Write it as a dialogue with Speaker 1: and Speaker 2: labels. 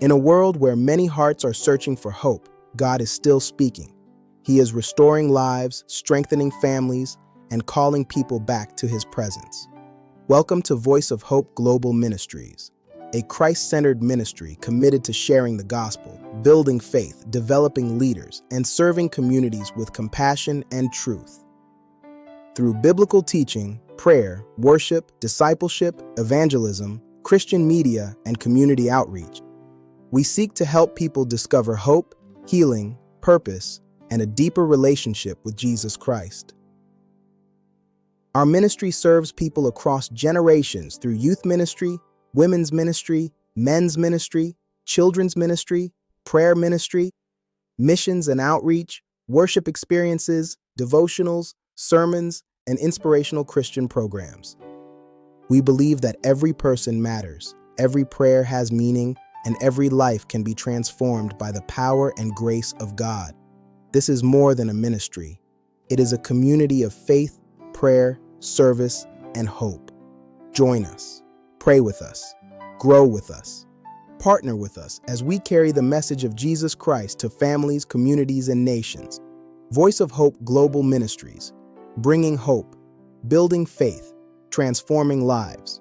Speaker 1: In a world where many hearts are searching for hope, God is still speaking. He is restoring lives, strengthening families, and calling people back to His presence. Welcome to Voice of Hope Global Ministries, a Christ-centered ministry committed to sharing the gospel, building faith, developing leaders, and serving communities with compassion and truth. Through biblical teaching, prayer, worship, discipleship, evangelism, Christian media, and community outreach, we seek to help people discover hope, healing, purpose, and a deeper relationship with Jesus Christ. Our ministry serves people across generations through youth ministry, women's ministry, men's ministry, children's ministry, prayer ministry, missions and outreach, worship experiences, devotionals, sermons, and inspirational Christian programs. We believe that every person matters, every prayer has meaning, and every life can be transformed by the power and grace of God. This is more than a ministry. It is a community of faith, prayer, service, and hope. Join us, pray with us, grow with us, partner with us as we carry the message of Jesus Christ to families, communities, and nations. Voice of Hope Global Ministries, bringing hope, building faith, transforming lives.